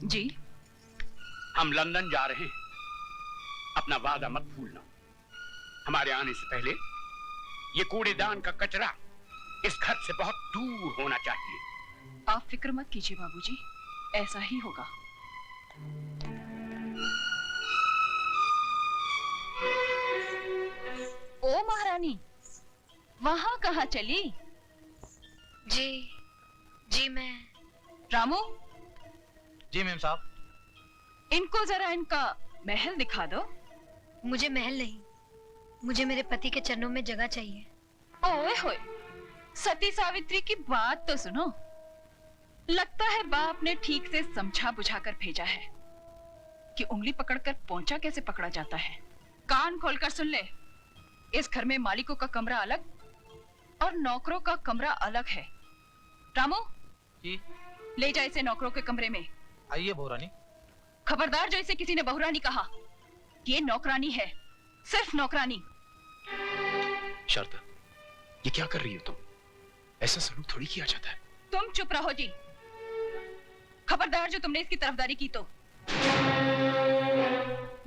जी? हम लंदन जा रहे हैं। अपना वादा मत भूलना। हमारे आने से पहले ये कूड़ेदान का कचरा इस घर से बहुत दूर होना चाहिए। आप फिक्र मत कीजिए बाबूजी, ऐसा ही होगा। ओ महारानी, वहां कहाँ चली? जी मैं। रामू। जी मैम साहब। इनको जरा इनका महल दिखा दो। मुझे महल नहीं, मुझे मेरे पति के चरणों में जगह चाहिए। ओए होए, सती सावित्री की बात तो सुनो। लगता है बाप ने ठीक से समझा बुझा कर भेजा है कि उंगली पकड़कर पोंछा कैसे पकड़ा जाता है। कान खोलकर सुन ले, इस घर में मालिकों का कमरा अलग और नौकरों का कमरा अलग है। रामू जी? ले जा इसे नौकरों के कमरे में। आइए बहुरानी। खबरदार जो इसे किसी ने बहुरानी कहा, ये नौकरानी है, सिर्फ नौकरानी। शारदा, ये क्या कर रही हो तुम? ऐसा सलूक थोड़ी किया जाता है। तुम चुप रहो जी। खबरदार जो तुमने इसकी तरफदारी की तो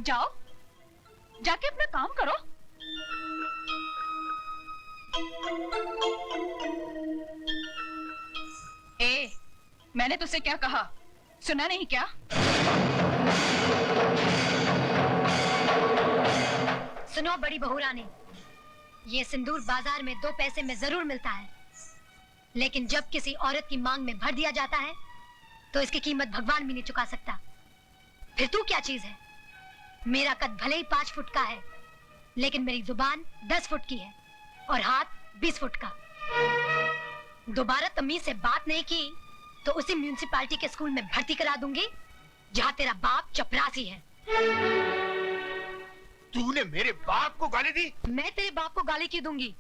जाओ, जाके अपना काम करो। ए, मैंने तुझसे क्या कहा, सुना नहीं क्या? सुनो बड़ी बहुरानी, ये सिंदूर बाजार में 2 पैसे में जरूर मिलता है, लेकिन जब किसी औरत की मांग में भर दिया जाता है तो इसकी कीमत भगवान भी नहीं चुका सकता। फिर तू क्या चीज है? मेरा कद भले ही 5 फुट का है, लेकिन मेरी जुबान 10 फुट की है और हाथ 20 फुट का। दोबारा तमीज से बात नहीं की तो उसी म्यूनिसिपालिटी के स्कूल में भर्ती करा दूंगी जहाँ तेरा बाप चपरासी है। तूने मेरे बाप को गाली दी? मैं तेरे बाप को गाली क्यों दूंगी?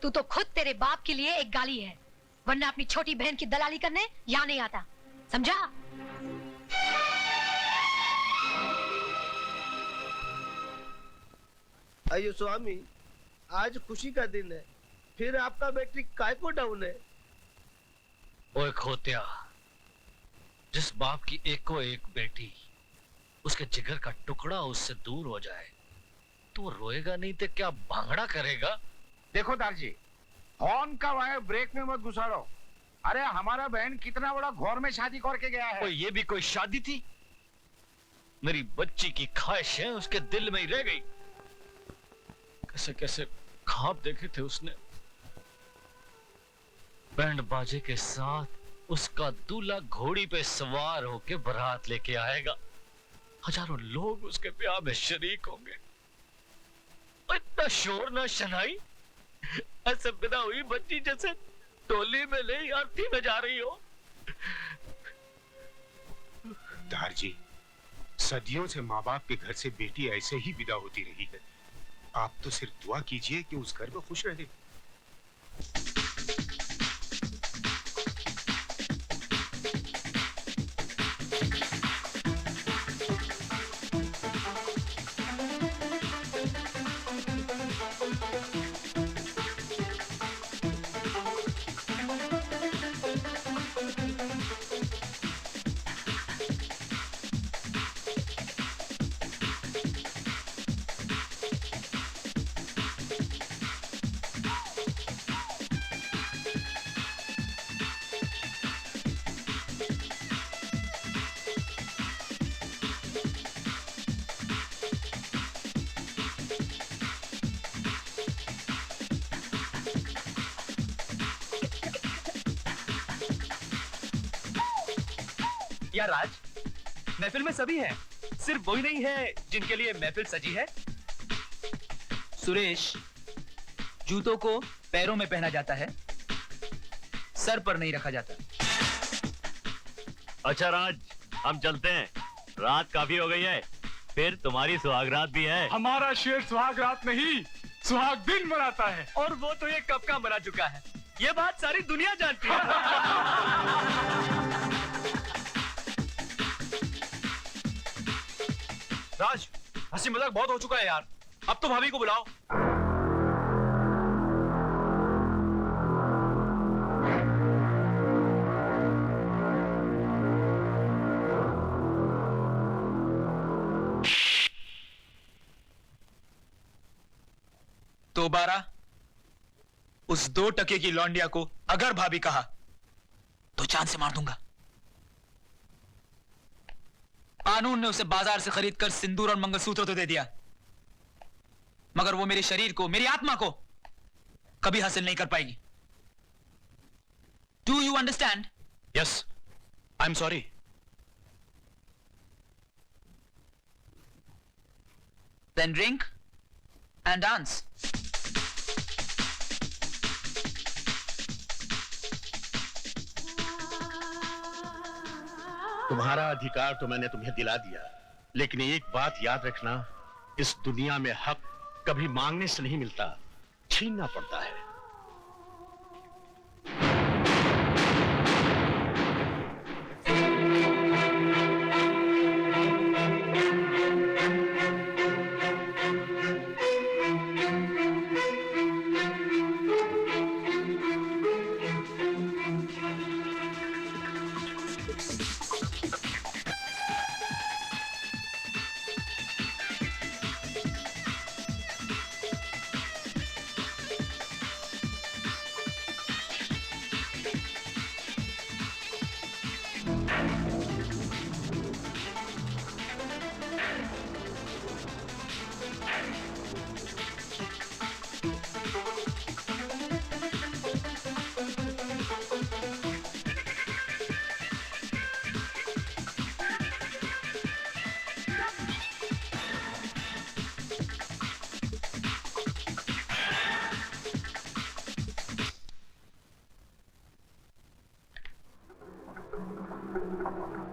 तू तो खुद तेरे बाप के लिए एक गाली है, वरना अपनी छोटी बहन की दलाली करने यहाँ नहीं आता, समझा? अयो स्वामी, आज खुशी का दिन है, फिर आपका बैटरी काय को डाउन है? ओए खोतिया, जिस बाप की एको एक बेटी उसके जिगर का टुकड़ा उससे दूर हो जाए तो वो रोएगा नहीं तो क्या भांगड़ा करेगा? देखो दारजी, हॉर्न का वायर ब्रेक में मत घुसाड़ो। अरे हमारा बहन कितना बड़ा घौर में शादी करके गया है। ये भी कोई शादी थी? मेरी बच्ची की ख्वाहिशें उसके दिल में ही रह गई। कैसे कैसे ख्वाब देखे थे उसने। बैंड बाजे के साथ उसका दूल्हा घोड़ी पे सवार होके बारात लेके आएगा, हजारों लोग उसके ब्याह में शरीक होंगे। इतना शोर ना शनाई, ऐसे बिना हुई बच्ची जैसे टोली में नहीं आरती में जा रही हो। दारजी, सदियों से माँ बाप के घर से बेटी ऐसे ही विदा होती रही है। आप तो सिर्फ दुआ कीजिए कि उस घर में खुश रहे। या राज, महफिल में सभी हैं, सिर्फ वही नहीं है जिनके लिए महफिल सजी है। सुरेश, जूतों को पैरों में पहना जाता है, सर पर नहीं रखा जाता। अच्छा राज, हम चलते हैं, रात काफी हो गई है, फिर तुम्हारी सुहागरात भी है। हमारा शेर सुहागरात नहीं, सुहाग दिन मनाता है। और वो तो ये कब का मना चुका है, ये बात सारी दुनिया जानती है। राज, हंसी मजाक बहुत हो चुका है यार, अब तो भाभी को बुलाओ। दोबारा उस 2 टके की लौंडिया को अगर भाभी कहा तो जान से मार दूंगा। कानून ने उसे बाजार से खरीद कर सिंदूर और मंगलसूत्र तो दे दिया, मगर वो मेरे शरीर को, मेरी आत्मा को कभी हासिल नहीं कर पाएगी। Do you understand? Yes, I am sorry. Then drink and dance. तुम्हारा अधिकार तो मैंने तुम्हें दिला दिया, लेकिन एक बात याद रखना, इस दुनिया में हक कभी मांगने से नहीं मिलता, छीनना पड़ता है।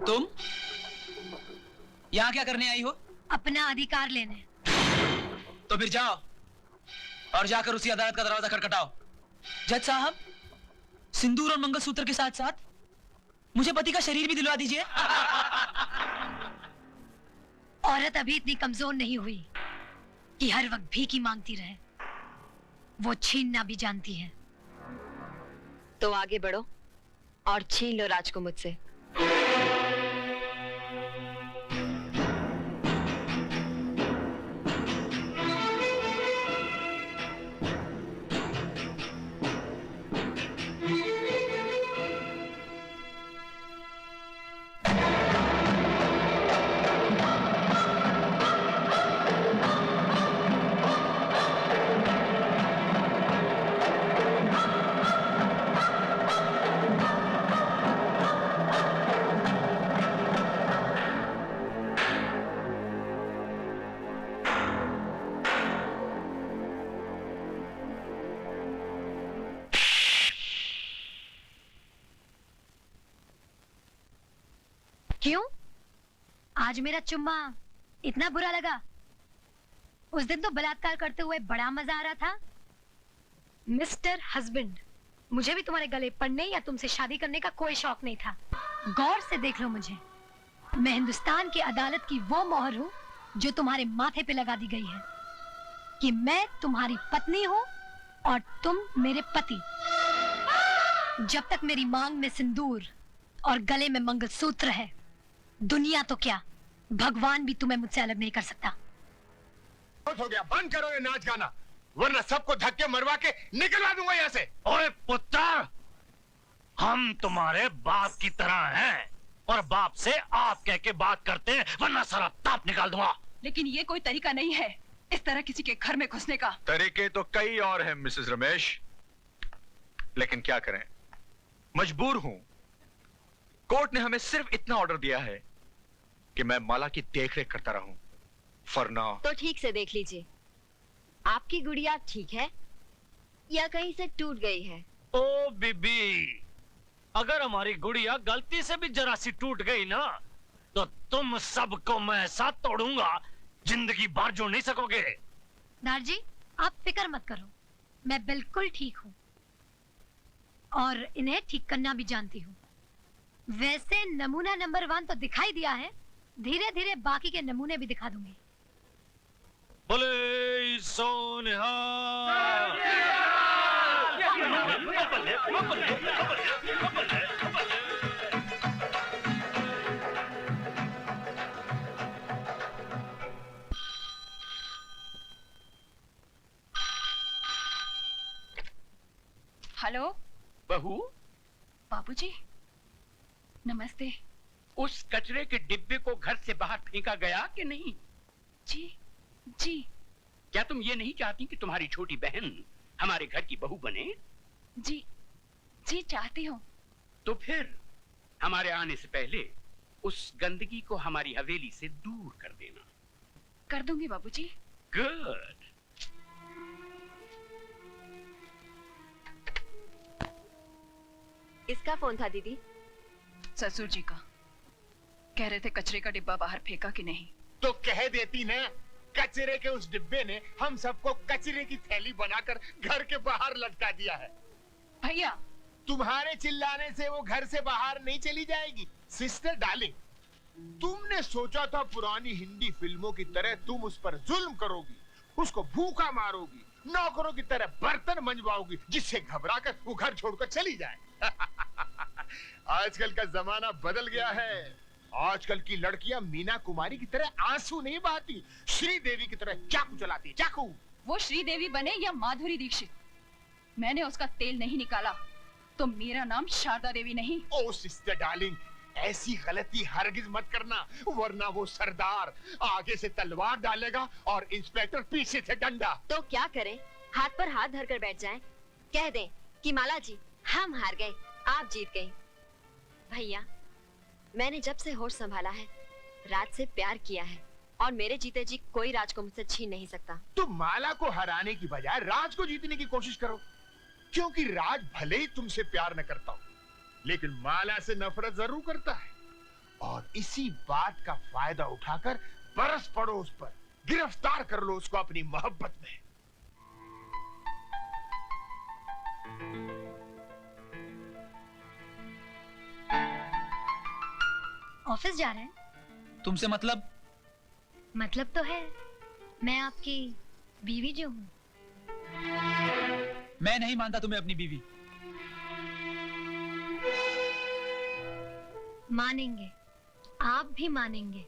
तुम यहां क्या करने आई हो? अपना अधिकार लेने। तो फिर जाओ और जाकर उसी अदालत का दरवाजा खटखटाओ। जज साहब, सिंदूर और मंगलसूत्र के साथ साथ मुझे पति का शरीर भी दिलवा दीजिए। औरत अभी इतनी कमजोर नहीं हुई कि हर वक्त भीख मांगती रहे। वो छीनना भी जानती है। तो आगे बढ़ो और छीन लो राज को मुझसे। क्यों? आज मेरा चुम्मा इतना बुरा लगा? उस दिन तो बलात्कार करते हुए बड़ा मजा आ रहा था। मिस्टर हस्बैंड, मुझे भी तुम्हारे गले पड़ने या तुमसे शादी करने का कोई शौक नहीं था। गौर से देख लो मुझे। मैं हिंदुस्तान की अदालत की वो मोहर हूँ जो तुम्हारे माथे पे लगा दी गई है कि मैं तुम्हारी पत्नी हूँ और तुम मेरे पति। जब तक मेरी मांग में सिंदूर और गले में मंगलसूत्र है, दुनिया तो क्या, भगवान भी तुम्हें मुझसे अलग नहीं कर सकता। हो गया, बंद करो ये नाच गाना, वरना सबको धक्के मरवा के निकलवा दूंगा यहाँ से। ओए पुत्र, हम तुम्हारे बाप की तरह हैं और बाप से आप कह के बात करते हैं, वरना सारा ताप निकाल दूंगा। लेकिन ये कोई तरीका नहीं है इस तरह किसी के घर में घुसने का। तरीके तो कई और हैं मिसेस रमेश, लेकिन क्या करें, मजबूर हूं। कोर्ट ने हमें सिर्फ इतना ऑर्डर दिया है कि मैं माला की देखरेख करता रहूं। For now. तो ठीक से देख लीजिए, आपकी गुड़िया ठीक है या कहीं से टूट गई है? ओ बीबी, अगर हमारी गुड़िया गलती से भी जरा सी टूट गई ना, तो तुम सबको मैं ऐसा तोड़ूंगा, जिंदगी भर जोड़ नहीं सकोगे। दार जी, आप फिक्र मत करो, मैं बिल्कुल ठीक हूँ और इन्हें ठीक करना भी जानती हूँ। वैसे नमूना नंबर 1 तो दिखाई दिया है, धीरे धीरे बाकी के नमूने भी दिखा दूंगी। बोले सोनिहा। हेलो बहू, बाबूजी, नमस्ते। उस कचरे के डिब्बे को घर से बाहर फेंका गया कि नहीं? जी जी। क्या तुम ये नहीं चाहती कि तुम्हारी छोटी बहन हमारे घर की बहू बने? जी जी चाहती हूँ। तो फिर हमारे आने से पहले उस गंदगी को हमारी हवेली से दूर कर देना। कर दूंगी बाबूजी। गुड। किसका फोन था दीदी? ससुर जी का। कह रहे थे कचरे का डिब्बा बाहर फेंका कि नहीं। तो कह देती ना, कचरे के उस डिब्बे ने हम सबको कचरे की थैली बनाकर घर के बाहर लटका दिया है। भैया, तुम्हारे चिल्लाने से वो घर से बाहर नहीं चली जाएगी। सिस्टर डार्लिंग, तुमने सोचा था पुरानी हिंदी फिल्मों की तरह तुम उस पर जुल्म करोगी, उसको भूखा मारोगी, नौकरों की तरह बर्तन मंजवाओगी, जिससे घबराकर वो घर छोड़कर चली जाए। आजकल का जमाना बदल गया है। आजकल की लड़कियां मीना कुमारी की तरह आंसू नहीं बहाती, श्रीदेवी की तरह चाकू चलाती। चाकू। वो श्रीदेवी बने या माधुरी दीक्षित, मैंने उसका तेल नहीं निकाला तो मेरा नाम शारदा देवी नहीं। ओ सिस्टर डार्लिंग, ऐसी गलती हरगिज मत करना, वरना वो सरदार आगे से तलवार डालेगा और इंस्पेक्टर पीछे से डंडा। तो क्या करें? हाथ पर हाथ धरकर बैठ जाएं? कह दें कि माला जी हम हार गए, आप जीत गई। भैया, मैंने जब से होश संभाला है राज से प्यार किया है और मेरे जीते जी कोई राज को मुझसे छीन नहीं सकता। तुम माला को हराने की बजाय राज को जीतने की कोशिश करो, क्योंकि राज भले ही तुमसे प्यार न करता हो, लेकिन माला से नफरत जरूर करता है। और इसी बात का फायदा उठाकर बरस पड़ो उस पर, गिरफ्तार कर लो उसको अपनी मोहब्बत में। ऑफिस जा रहे हैं? तुमसे मतलब? मतलब तो है, मैं आपकी बीवी जो हूँ। मैं नहीं मानता तुम्हें अपनी बीवी। मानेंगे, आप भी मानेंगे।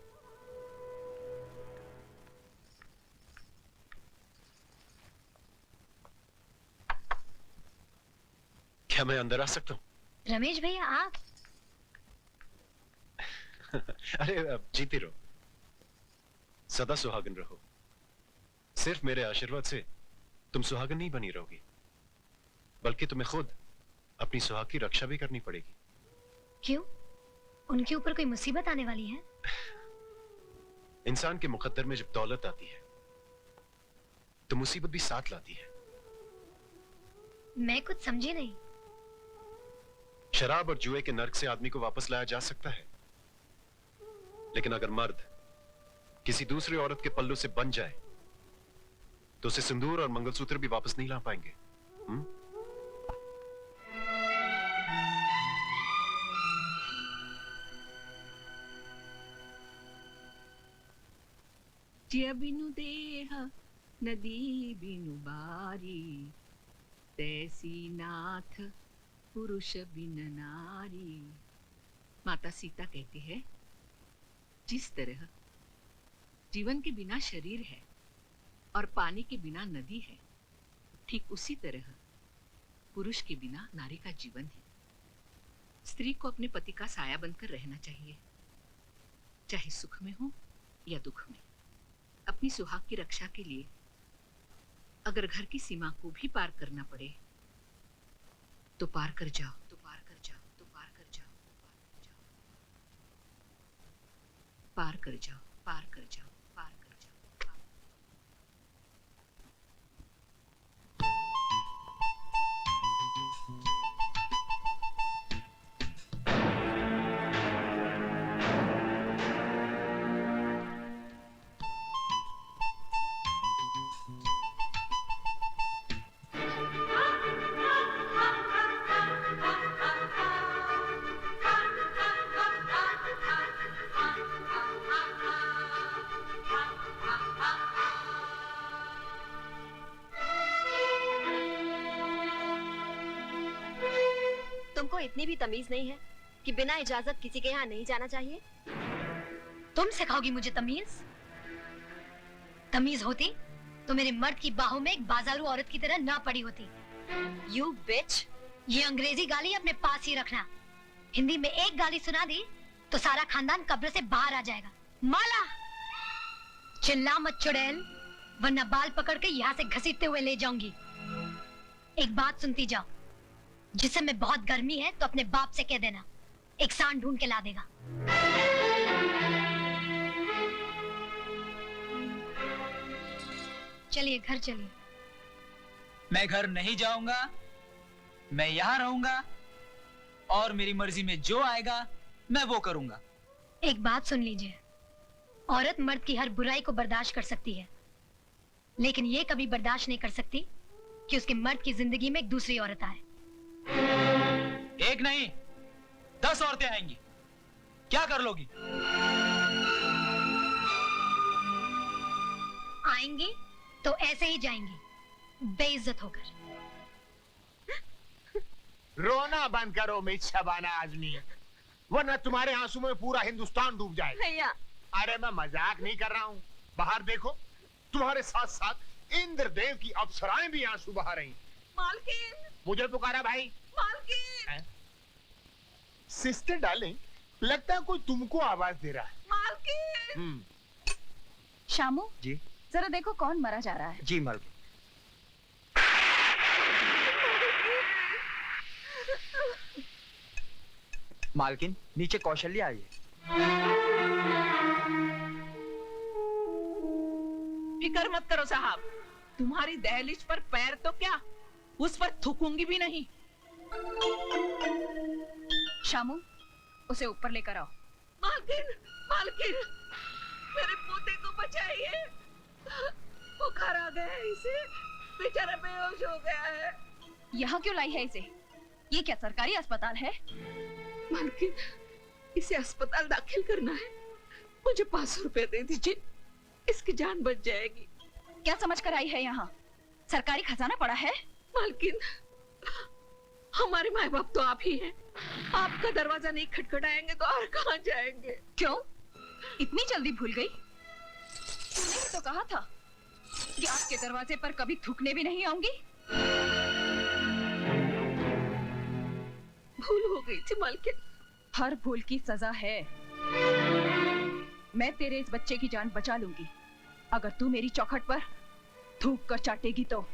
क्या मैं अंदर आ सकता हूँ? रमेश भैया, आप? अरे जीती रहो, सदा सुहागन रहो। सिर्फ मेरे आशीर्वाद से तुम सुहागन नहीं बनी रहोगी, बल्कि तुम्हें खुद अपनी सुहाग की रक्षा भी करनी पड़ेगी। क्यों? उनके ऊपर कोई मुसीबत आने वाली है? इंसान के मुकद्दर में जब दौलत आती है तो मुसीबत भी साथ लाती है। मैं कुछ समझी नहीं। शराब और जुए के नर्क से आदमी को वापस लाया जा सकता है, लेकिन अगर मर्द किसी दूसरी औरत के पल्लू से बन जाए तो उसे सिंदूर और मंगलसूत्र भी वापस नहीं ला पाएंगे। जिया बिनु देह नदी बिनु बारी, तैसी नाथ पुरुष बिन नारी। माता सीता कहती है, जिस तरह जीवन के बिना शरीर है और पानी के बिना नदी है, ठीक उसी तरह पुरुष के बिना नारी का जीवन है। स्त्री को अपने पति का साया बनकर रहना चाहिए, चाहे सुख में हो या दुख में। अपनी सुहाग की रक्षा के लिए अगर घर की सीमा को भी पार करना पड़े तो पार कर जाओ, तो पार कर जाओ, तो पार कर जाओ, पार कर जाओ, पार कर जाओ, पार कर जाओ, पार। तुमको इतनी भी तमीज नहीं है कि बिना इजाजत किसी के यहाँ नहीं जाना चाहिए? तुम सिखाओगी मुझे तमीज? तमीज होती तो मेरे मर्द की बाहों में एक बाजारू औरत की तरह ना पड़ी होती। You bitch! ये अंग्रेजी गाली अपने पास ही रखना। हिंदी में एक गाली सुना दी तो सारा खानदान कब्र से बाहर आ जाएगा। माला, चिल्ला मत चुड़ैल, वरना बाल पकड़ के यहाँ से घसीटते हुए ले जाऊंगी। एक बात सुनती जाओ, जिस समय बहुत गर्मी है तो अपने बाप से कह देना, एक सांड ढूंढ के ला देगा। चलिए घर चलिए। मैं घर नहीं जाऊंगा, मैं यहाँ रहूंगा और मेरी मर्जी में जो आएगा मैं वो करूंगा। एक बात सुन लीजिए, औरत मर्द की हर बुराई को बर्दाश्त कर सकती है, लेकिन ये कभी बर्दाश्त नहीं कर सकती कि उसके मर्द की जिंदगी में एक दूसरी औरत आए। एक नहीं 10 औरतें आएंगी, क्या कर लोगी? आएंगी तो ऐसे ही जाएंगी, बेइज्जत होकर। रोना बंद करो मिस शबाना आजमी, वरना तुम्हारे आंसू में पूरा हिंदुस्तान डूब जाएगा। भैया, अरे मैं मजाक नहीं कर रहा हूँ। बाहर देखो, तुम्हारे साथ साथ इंद्रदेव की अप्सराएं भी आंसू बहा रही। मालकिन, मुझे पुकारा भाई। मालकिन, सिस्टर डार्लिंग, लगता है कोई तुमको आवाज दे रहा है। मालकिन। शामू जी जरा देखो कौन मरा जा रहा है। जी मालकिन। मालकिन, नीचे कौशल्या आई है। फिक्र मत करो साहब, तुम्हारी दहलीज पर पैर तो क्या, उस पर थूकूंगी भी नहीं। शामू उसे ऊपर लेकर आओ। मालकिन, मालकिन, मेरे पोते को बचाइए, बुखार आ गया है इसे, बेचारा बेहोश हो गया है। यहाँ क्यों लाई है इसे? ये क्या सरकारी अस्पताल है? मालकिन, इसे अस्पताल दाखिल करना है, मुझे 500 रुपए दे दीजिए, इसकी जान बच जाएगी। क्या समझ कर आई है यहाँ? सरकारी खजाना पड़ा है। मालकिन, हमारे माँ बाप तो आप ही हैं, आपका दरवाजा नहीं खटखटाएंगे तो और कहाँ जाएंगे? क्यों इतनी जल्दी भूल गई? तूने तो कहा था कि आपके दरवाजे पर कभी थूकने भी नहीं आऊंगी। भूल हो गई थी मालकिन। हर भूल की सजा है। मैं तेरे इस बच्चे की जान बचा लूंगी अगर तू मेरी चौखट पर थूक कर चाटेगी तो।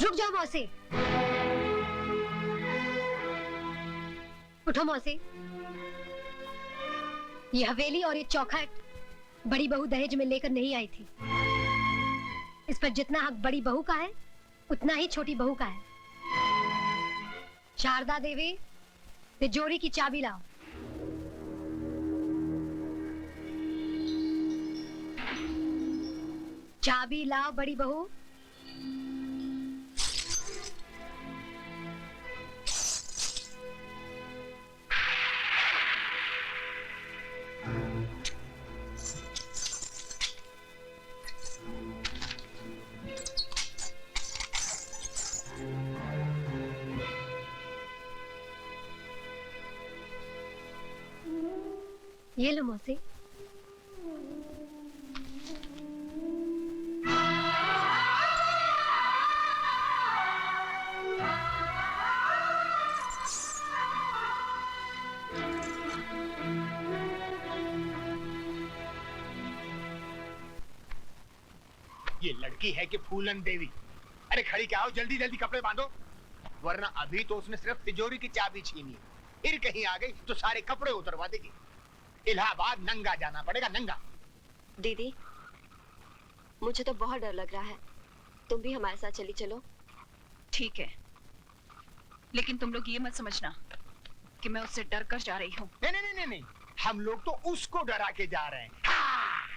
रुक जाओ मौसी, उठो मौसी। ये हवेली और ये चौखट बड़ी बहू दहेज में लेकर नहीं आई थी। इस पर जितना हक बड़ी बहू का है उतना ही छोटी बहू का है। शारदा देवी, तिजोरी की चाबी लाओ। चाबी लाओ बड़ी बहू। ये लो मौसी। ये लड़की है कि फूलन देवी? अरे खड़ी क्या हो, जल्दी जल्दी कपड़े बांधो, वरना अभी तो उसने सिर्फ तिजोरी की चाबी छीनी, फिर कहीं आ गई तो सारे कपड़े उतरवा देगी। इलाहाबाद नंगा जाना पड़ेगा, नंगा। दीदी, मुझे तो बहुत डर लग रहा है, तुम भी हमारे साथ चली चलो। ठीक है, लेकिन तुम लोग ये मत समझना कि मैं उससे डर कर जा रही हूँ। नहीं नहीं नहीं नहीं, हम लोग तो उसको डरा के जा रहे हैं।